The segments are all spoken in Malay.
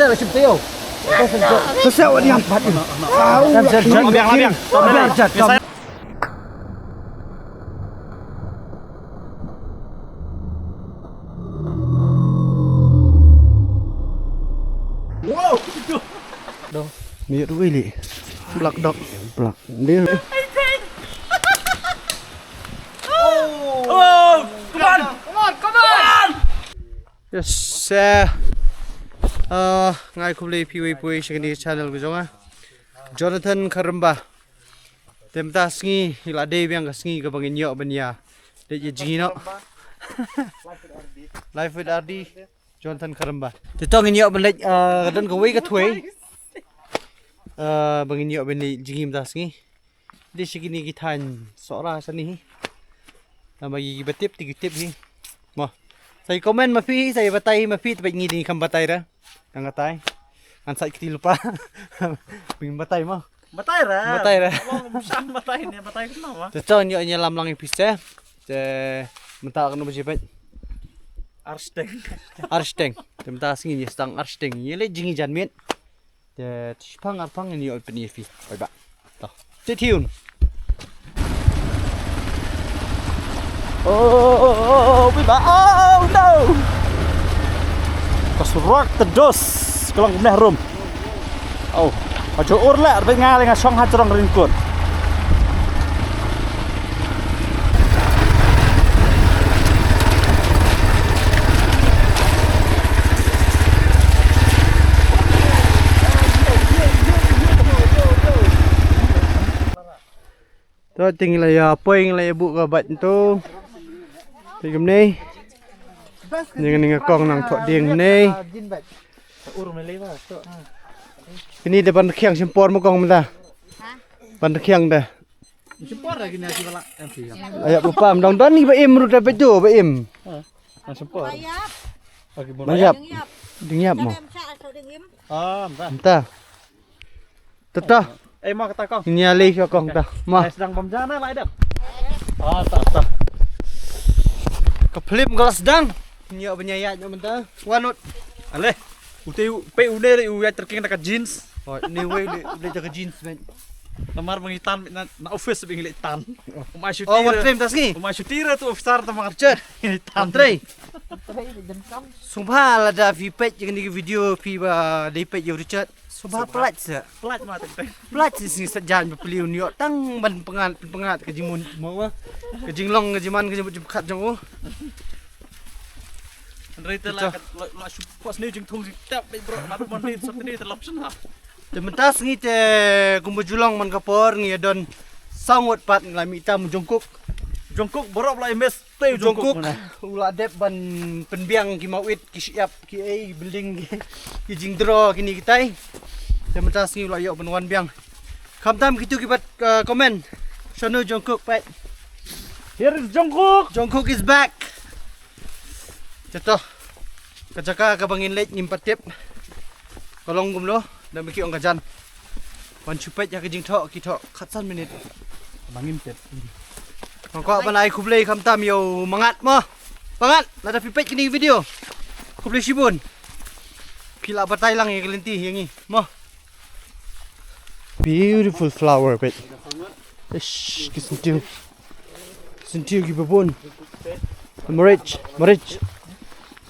là chụp tiêu. Tôi sẽ đi học bắt. Làm giật. Wow. Đâu? Miệt đuôi lì. Blak dog. Blak. Đi. Oh, come on. Yes. Ngay không lấy PWP trên cái channel của chúng ta. Jonathan Karamba. Tem ta sngi ila day biang ka sngi ka bangin yo banya. De ye jino. Life with RD. Jonathan Karamba. Te tong in yo ban lek dan ka wei ka thuei. Bangin yo ban ni jingim ta sngi. De shikini ki than Sohra sani. Bagi batip ti tip hi. Mo. Sai comment ma phi sai batai ma phi tabay ngi di kam batai ra. Kang batai. An sai kiti lupa. Ping batai mo. Batai ra. Sam batai ni, batai kenapa? Teton yo nya lam lang ipise. Te menta kan ba jipet. Arsteng. Te menta singi ni stang arsteng. Yele jingi janmit. Te pang arpang ni yo peni fi. Oi ba. To. Stay tuned. Oh, no! Kasrak terdos kelang mehrum. Oh, ajo urla be ngal nga song hajrong ringkut. To tinggal ya poing la bu ka bat tu. Tìm này, những người con nàng thọ điền này, cái này để bàn khiang xem pon một con mà bàn khiang đây, ayat lupa, dong don ni baim rute bejo baim, banyak, dengiap mo, entah, tetap, mau kata kong, ini alih ke kong dah, mah, sedang pemjana lah dah, tak. Keplip gelas dang. Nyo penyayat nyo mentah. Wanut. Ale. Utiu pe ude ya terking dekat jeans. Oh, ni we le jaga jeans men. Namar mengitan na office bing tan. Umay syutir. Oh, trim tas ni. Umay syutir tu officer tamang Chet. tan Tre. Sumpah ada vi page yang ni video vi ba dei page yo Richard. Sumpah pelat se. Pelat mah teng. Pelat sini sejan beliau ni tang ban pengat ke jimun mau ke jinglong ke jiman ke jemput kat jong. Rita lah pas ni jeng thung tap bro matu mon ni sat ni terlap sana. Tementas ngi te kumbu julong man kapor ngi don sangot pat nglami tam jongkuk. Jongkok borok lah mes teu Jongkuk ula dep ban penbiang ki mawit ki siap ki ai building ki jingdro kini kitai. Tementas ngi ula yo benwan biang. Kamtam kitu ki bat comment. Sono Jongkuk pat. Here is Jongkok. Jongkuk is back. Jatuh. Kajaka ka bangin late nyimpat tip. Kolong gumlo dan biki ong kajan. Wan chupet ya ke jing thok ki thok khatsan minit. Bangin tip. Kau apa naik kublai kamtam yo mangat mo. Mangat, lada pipet kini video. Kublai sibun. Kila batai lang yang kelinti yang ni. Mo. Beautiful flower pet. Ish, kisentiu. Kisentiu ki babun. Marich.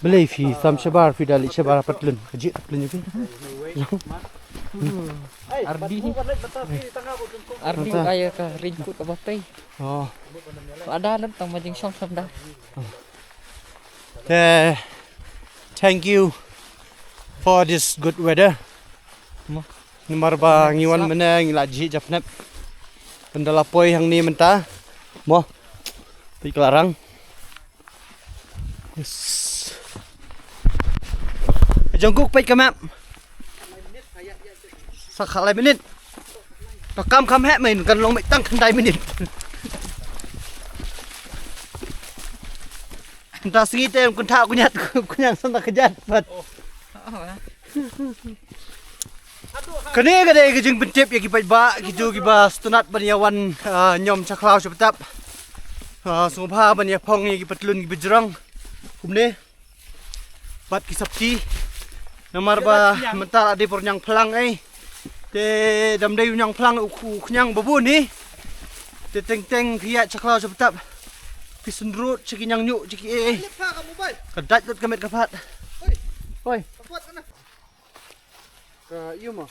Belai fi sam shabar fi dali shabar patlun. Kajit patlun ni. Ardi kaya ka ringkut ka bapai. Oh. Ada nan tang majing song sam dah. Thank you for this good weather. Nomor ba ngiwan mana ngilaji japnap. Pendalapoi yang ni mentah. Mo. Pi kelarang. Yes. Jongkok pait kamap. Sakhalai minit. Takam kam hek main kan long mai tang kandai minit. Entah sengit em kun thak kunyat sana kejat pat. Kene gade ke jing pentip ya ki pai ba ki ju ki ba stunat banyawan nyom chaklau chaptap. Sungpha banya phong ki patlun ki bijrang. Kumne. Bat ki sapti. Namar ba mental adi por nyang plang ai. Te dam dai nyang plang u nyang babun ni. Te teng pia caklau sebetap. Pisendrut ciki nyang nyuk ciki eh. Kedat lut kemet kapat. Oi. Kuat kana. Ka ieu mah.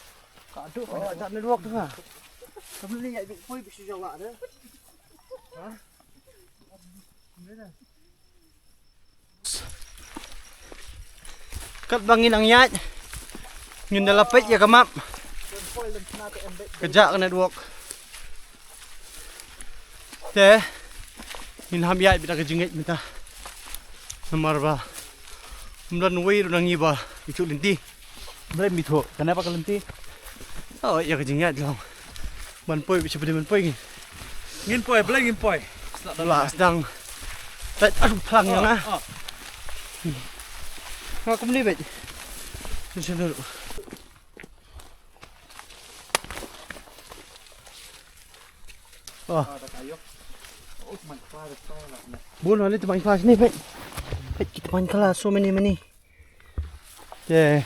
Ka aduh tak network tu ah. Kamu ni nyai poi bisu jawak dah. Ha? Kat bangin ang nyat. Ngin dalapit ya kamap. Kejak kena network. Te. Ngin ham yat bita kejingit minta. Namar ba. Mdan wei ru nang iba. Itu linti. Boleh mitho. Kenapa kelenti? Oh ya kejingit long. Man poi bisa benda man poi ngin. Ngin poi, boleh ngin poi. Lah sedang. Aduh pelang yang ah. Aku beli bet. Sini dulu. Oh. Bunuh ni teman kelas ni bet. Bet kita teman kelas so many. Yeah.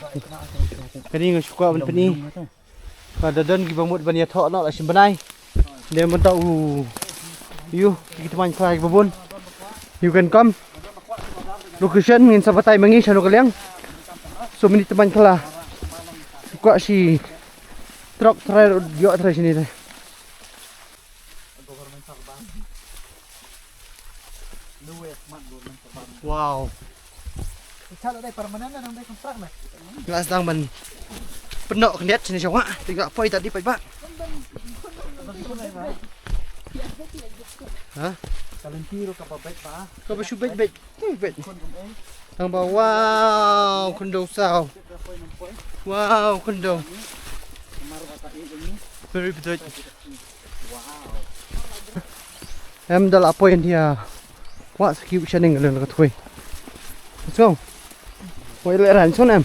Kani ngai suka ban pani. Pada dan kita mut ban ya thok nak lah simbanai. Dia mun tahu. You kita teman kelas babun. You can come. Location ngin sabatai mangi sano kaliang. So many teman kelas. Suka si truk terakhir dia terakhir sini deh. Wow. Kalau ada permanen dan ada kontrak nak. Nggak sedang ban penok keniat sini cowok. Tinggal poi tadi pak. Hah? Kalenti ro kapal baik pa. Kau bersyuk bet. Tang ba wow, kondo sao. Wow, kondo. Very good. Em dah apa yang dia. Wah, skip shining lên cái thôi. Let's go. Quay lại rảnh xuống em.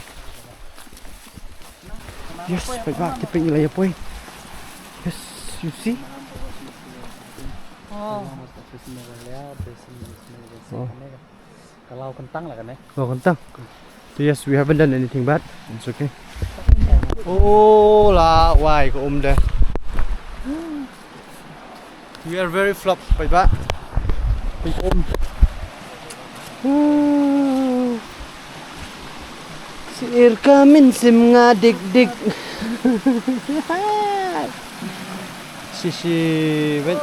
Yes, phải bác cái pin này apa? Yes, you see. Oh. Kalau kentang lah kan Oh, kentang. So yes, we haven't done anything bad. It's okay. Oh là, why có đây. We are very flop, phải bác. Mình ôm. Sir kamin sim nga dik. Sisi, wait.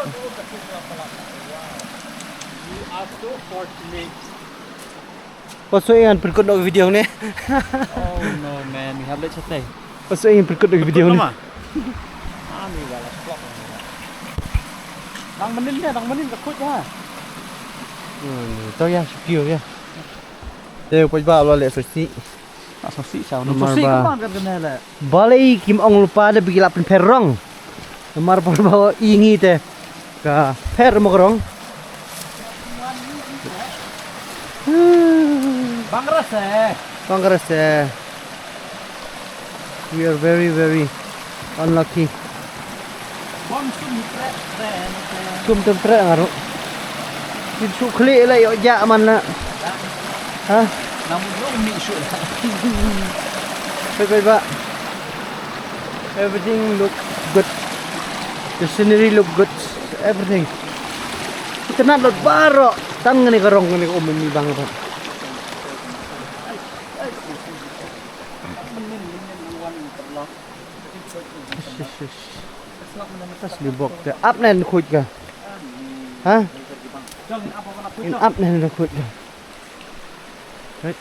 Pasal yang berikut nak video ni. Oh no man, we have let's say. Pasal yang berikut nak video ni. Ani wala vlog. Dang menin ka kut ha. Tao ya, kêu ya. Đây quay vào là lệ sỉ. Sosi sao no. Nomor Sosi ba. kapan kan kena lah. Balai kim ong lupa ada bigila pen perong. Nomor bawa ingi teh. Ka per mokrong. Bangras eh. We are very unlucky. Sum tre ngaru. Itu klik lah ya mana. Hah? Namun lo mi isu. Bye bye. Everything look good. The scenery look good. Everything. Kita nak lot baro. Tang ni karong ni ummi bang ba. Tas libok te up nen khut ka. Ha? In up nen khut ka. Right.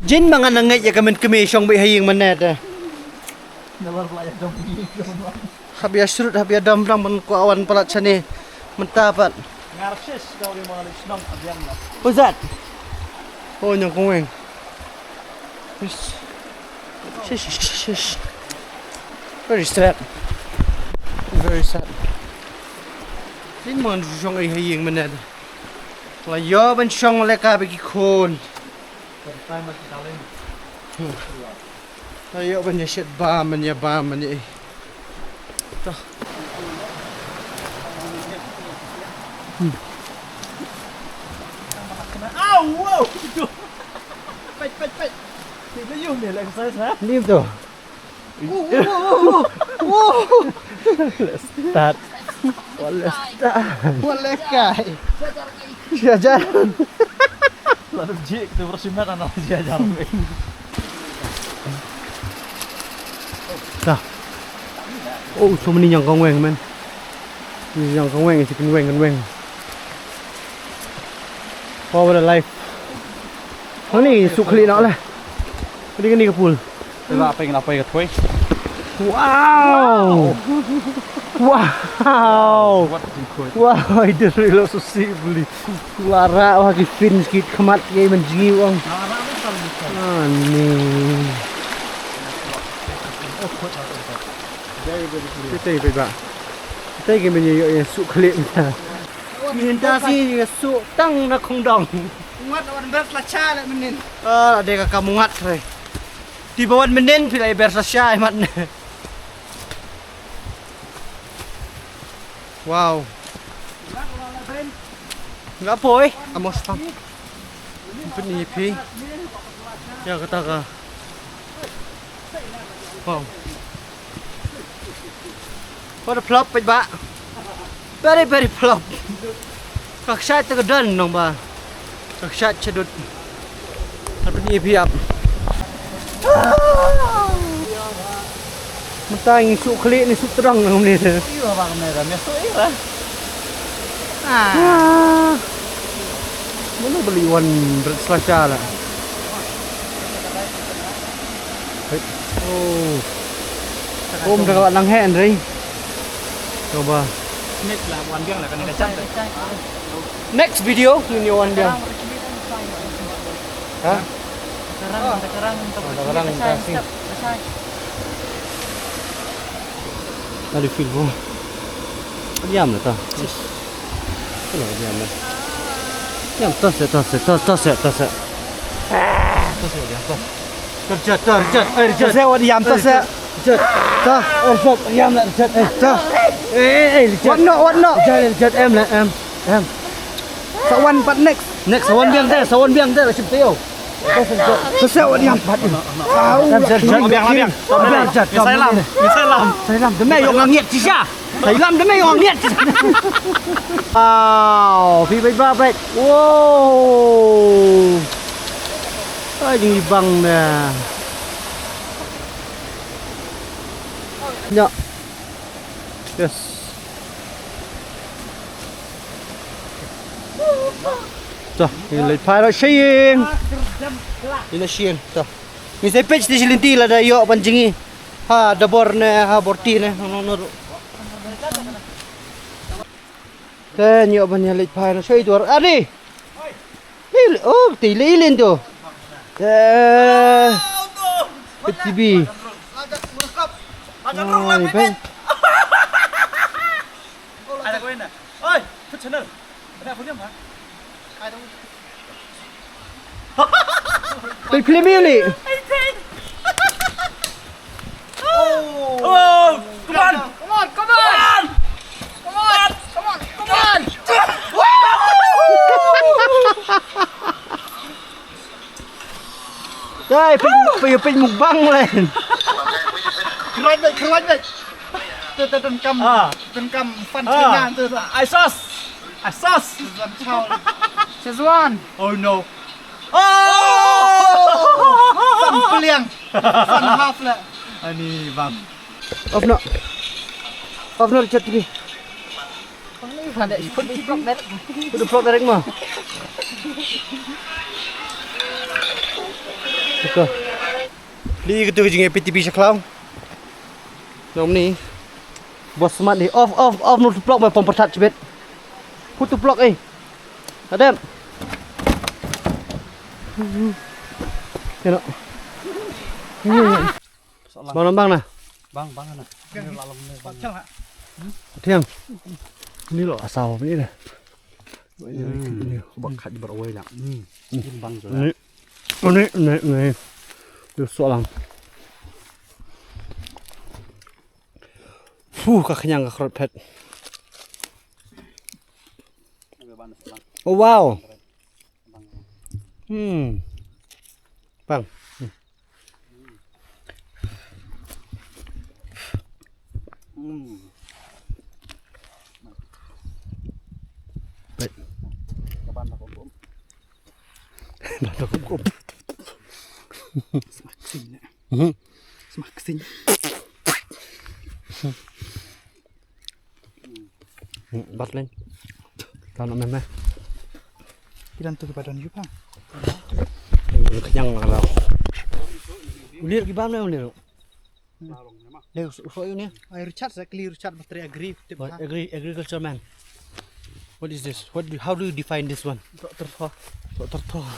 Jin mga nangay ya kamen komisyong bay haying manet eh. Habis surut habis dam man ko awan palat sani mentapat. Ngarsis daw ni mga lisnong abyang na. What's that? Oh nyong kongeng. Yes. Shish. Very sad. Very sad. Jin mga nusong ay haying manet. Layo ban siyong leka bagi kon. Layo ban ya shit ba man ya. Ito. Au, wow. Pet. Thì nó dùng để lại sai hả? Lim tu. Let's start. Let's start. Boleh kai. Jajan. Lalu jik tu bersimat anak jajar. Dah. Oh, so many yang kong weng man. Ni yang kong weng chicken weng kan weng. Forward life. Hôm nay sụt khỉ nó là. Đi cái kapul. Dia nak pengen apa ya tuai? Wow. Wow. Buat jingkoi. Wow, itu real susibli. Lara wah ki fin skit kemat ye menjingi wong. Ani. Kita ini pak. Kita ini menyeyo yang suk klik kita. Minta sih suk tang nak kongdong. Muat orang berselacah lah menin. Ada kakak mungat re. Di bawah menen pilih bersasya mat. Wow. Enggak boy, amos pam. Penipi. Ya kata ka. Wow. What a plop pe ba. Very plop. Kak syat tergedan nong ba. Kak syat cedut. Penipi up. Mentang suk klik ni suk terang nong ni. Iya bang kamera, mesok lah. Mana beli wan berselasa lah. Oh. Ôm dah kawan lang hen rồi. Coba. Next lah wan biang lah kan ada cam. Next video ni wan dia. Hah? Sekarang Sekarang kasih. Ada feel bu. Diam lah tak. Kenapa diam lah? Diam tos. Terjat. Saya wadi diam tos. Terjat. Diam lah terjat. What not? Terjat em lah em. Sawan pat next. Sawan biang teh lah cip teo. Saya wadi diam pat. Terjat biang. Saya lam. Demi yang ngiat sisa. Saya lam demi yang ngiat. Wow, phi baik. Wow. Ai đi băng nè. Nhọ. Yes. Rồi, lấy phai rồi Sryiem. Ini Sryiem, tuh. Ini saya pitch di sini lah dah yo pancingi. Ha, dabor ne, ha borti ne, no. Kan yo ban lấy phai nó Sryiem tuh. Adi. Oh, tili lên tuh. PTB. Oh, ni pen. Ada koin dah. Oi, tu channel. Ada apa dia mah? Ada. Tôi film ni. Oh, come on. Đây, pin mukbang lên. Keran dek. Tên cam fan China tu. I sauce. Szechuan. Oh no. Fan peliang. Fan half lah. Ani bang. Off no chat TV. Ada put di blok net. Sudah plot direct mah. Betul. Di gitu jeung PTB saklau. Nom ni. Bos smart ni off no plot mah pempertat cebet. Put tu plot Adam. Tengok. Bang nah. Bang nah. Pacang ah. Thiang. Ni lo asal ni dah. Ini bakat di berawai nak. Bang je. Ni. Dia soalan. Kak kenyang kak pet. Oh wow. Bang. Baik. Kapan tak hukum? Dah cukup. Semakin. Mhm. Semakin. Bắt lên. Tao nó mềm mềm. Kiran tu kepada ni bang. Kenyang lah kau. Ulir gimana nih ulir? Leo, so ini. Air Richard, saya clear Richard baterai agree. Agriculture man. What is this? How do you define this one? Doktor Sohra.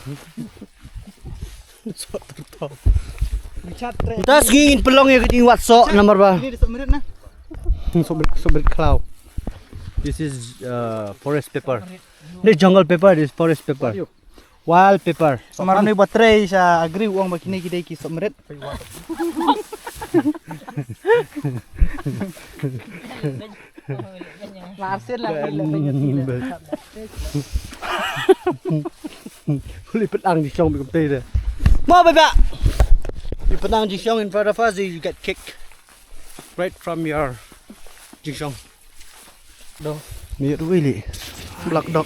Richard tray. Kita ngingin pelong ya keting WhatsApp nomor ba? Ini desak merit nah. Sobret cloud. This is forest pepper. This jungle pepper, this forest pepper. Wild pepper. Samar ni baterai sa agree uang bakini kita ki sok merit. Langsir lah. Boleh petang di Shillong betul dia. Mau baba. You petang di Shillong in front of us, you get kicked right from your Shillong. Do. Ni really. Black dog.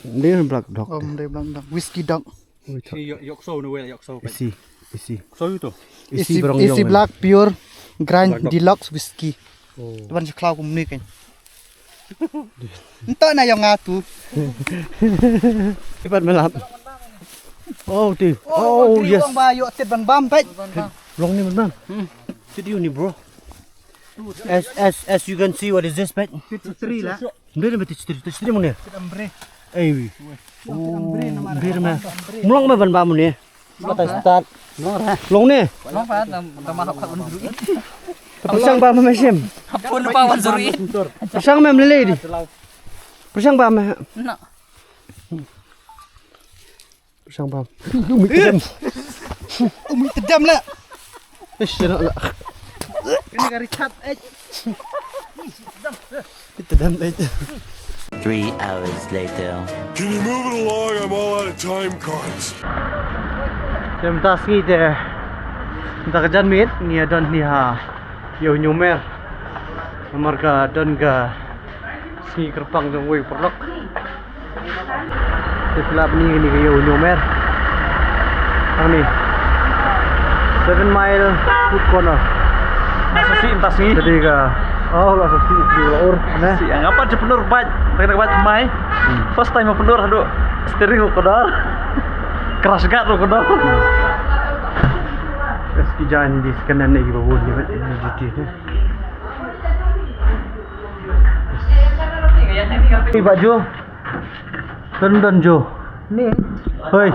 Dia black dog. Dia black dog. Whiskey dog. Yok so no way, yok so. Isi. So itu. Isi Isi black pure grind Black dog. deluxe whiskey. Oh. Tuan sa cloud kum ni kan. Entah na yung ngatu. Ipat melap. Oh, tu. Oh, yes. Uang ba yo tet ban bam pet. Long ni man. Itu ni bro. As you can see, what is this pet? 53 lah. Dia betul cerita mana? Ambre. Eh, bir mah. Mulong mah ban bamu ni. Mata start. Long ni. Long pa tamahak ka dulu. Persang ba mesim? Pun pa wan suri. Persang mem lele di. Persang ba mah. No. Persang ba. Umi tedam. Umi tedam lah. Ish, nak lah. Ini kari cat Tedam eh. 3 hours later. Can you move it along? I'm all out of time cards. Jam taski te. Kita kerjaan mit ni ada ni ha. Yo nyomer. Nomor ka dan ka si kerpang dong wei perlok. Setelah ni yo nyomer. Kami 7 mile food corner. Masa si entas ni. Jadi ka gak sesi di laur nah. Si ngapa je penur bat. Tak bat mai. First time penur hadu steering kodar. Keras gat ro kodar. Meski jalan di kanan lagi bawah ni kan GT tu. Ni Pak Jo. Don Jo. Ni. Hoi.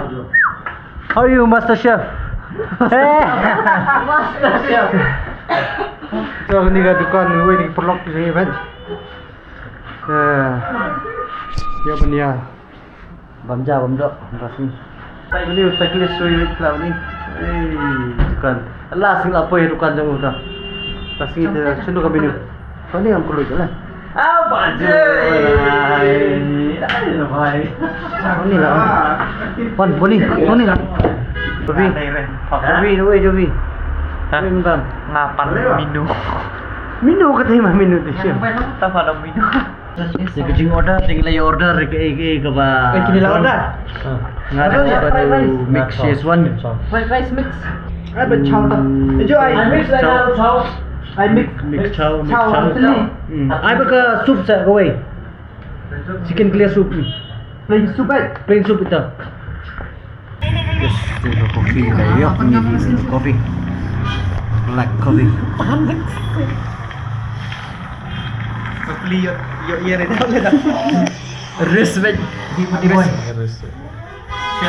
How are you, Master Chef? Master chef. So ni ka dukan wei di perlok di sini kan. Ya benia. Bamja rasmi. Saya ni cyclist wei club ni. Dukan. Allah sing apa ya dukan jang udah. Tasing dia sendu kami ni. Kau ni yang perlu jalan. Ah baje. Ai bhai. Kau ni lah. Pon lah. Jovi, Jovi. Bentar. Ngapan minu. Minu katanya mah minu tu siapa? Tak ada minu. Si kucing order, tinggal lagi order ke ba. Kini lah order. Ngada baru mix Szechuan. Fried rice mix. Ai bet chao ta. Jo ai mix la chao. Ai mix chow. Ai Ai baka soup sa kawai. Chicken clear soup. plain soup ai. Plain soup itu. Yes, itu kopi lah. Yok ni kopi. Black coffee. Beli yo ye re dah le dah. Respect.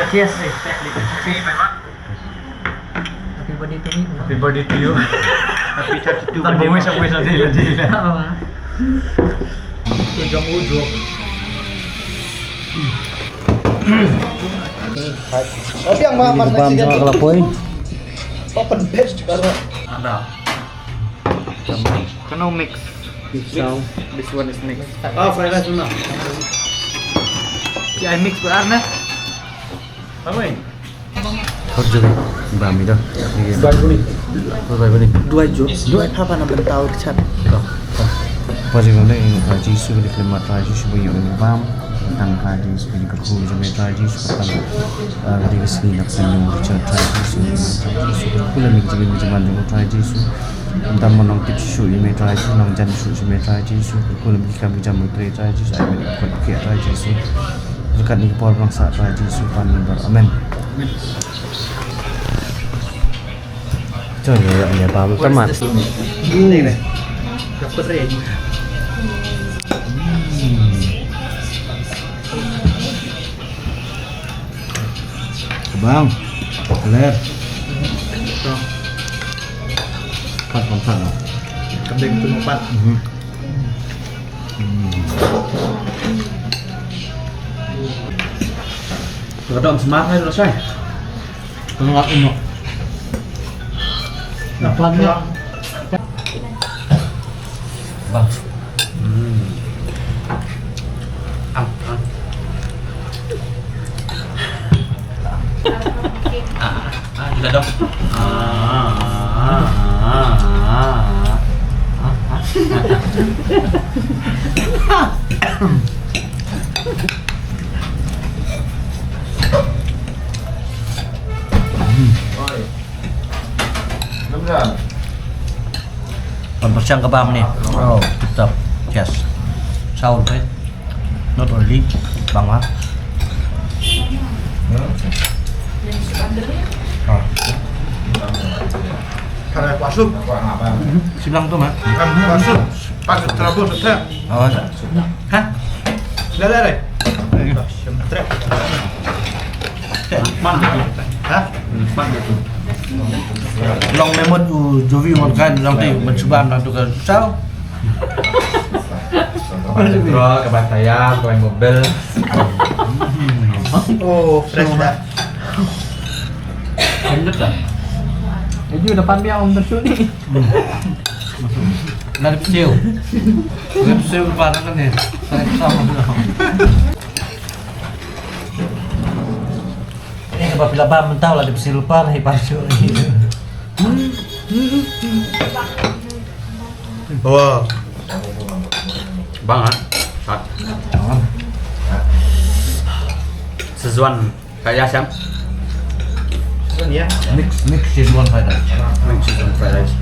Cheers. Happy birthday to me. Happy birthday to you. Happy 32 Tak boleh sampai sana dia. Tu jam ujung. Tapi yang mah pas Bam sama kelapoi. open best karena Ada. kena mix. Pisau. This one is mix. Ah, fried rice mana? Ya mix berarna. Apa ni? Thôi dừng bà mình đâu Dua jut. Dua apa nak bentau cat. Và giờ đây là chỉ số cái clip mà trai chỉ số bây giờ mình vam tăng hai chỉ số cái khu cho mình trai chỉ số tăng cái skin là phần nhiều cho trai chỉ số cái là mình chỉ mình chỉ mình trai chỉ số kita mau nong tips số mình trai chỉ nong jan số cho mình trai chỉ số cái là mình kami jam mình trai chỉ số mình còn kia trai chỉ số dekat ni Paul bangsa trai chỉ số pan ber amen trời ơi anh nhà bà một cái mặt Ini ni. Dapat ready. Bang, unclear. Pat bangsa no. Kambing tu empat. Kedom smart hai lo sai. Tengok ini. Napalnya. Bang. Sudah dong. Còn một trăm kebab nih. Oh, tetap. Yes. Sound right? Not oily. Banget. Kalau masuk. Silang tuh, Mak. Kamu masuk. Pas terabur sudah. Oh. Hah? Dah dah deh. Trap. Mana? Hah? Mana tu? Long lemon jovi một cái long thì mình chụp bàn là được sao? Bro, kabar saya, kabar mobil. Oh, fresh dah. Lanjut dah. Itu depan dia om tersud ni. Dari kecil. Dari kecil barang kan ya. Saya sama. Ini apabila bam mentau lah di kecil lupa lah iparsu. Wow. Banget. Sat. Sezuan kayak siam. Sezuan ya. Mix Szechuan fried rice. Sezuan fried rice.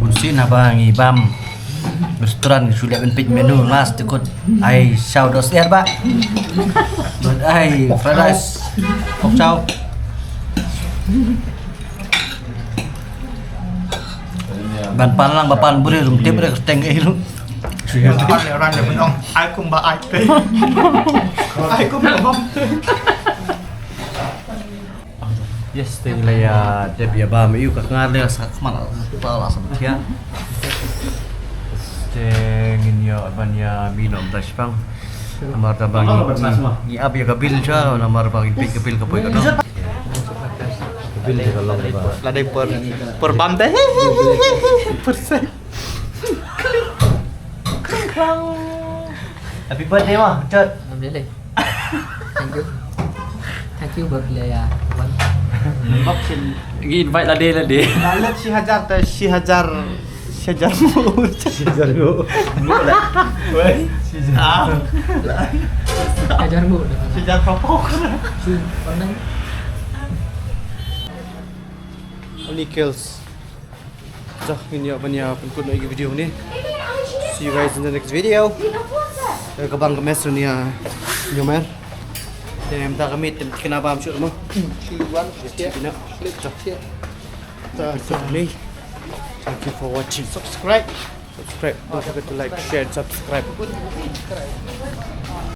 Bunsin apa ngibam restoran sudah benpit menu mas tekut ai sao dos lihat ba buat ai fried rice kok sao ban palang bapan buri rum tip rek teng ilu Orang yang menong, aku mbak Aipe. Aku mbak. Yes, tên là đẹp bia ba mà yêu các ngàn đây là sắc mà bao là sắm thia. Tên nhiều bạn nhà minom das pang. Amar tabang ni abi ka bil cha namar bang pik bil ka poi ka no. Bil ka long ba. Là đây per bam teh. Persen. happy birthday mah chat Alhamdulillah. Thank you. Thank you buat Lea. Boxin. invite lah dia Lalat si hajar teh si hajar mu. Sejar go. Wei. Ajar bu. Hajar popok. Pandang. Only kills. So, ini apa ni pun lagi video ni. See you guys in the next video. Kabang kemes ni nyomer. Em ta kami kena paham chuyện không? Siwan. Thank you for watching. Subscribe. Don't forget to like, share, and subscribe.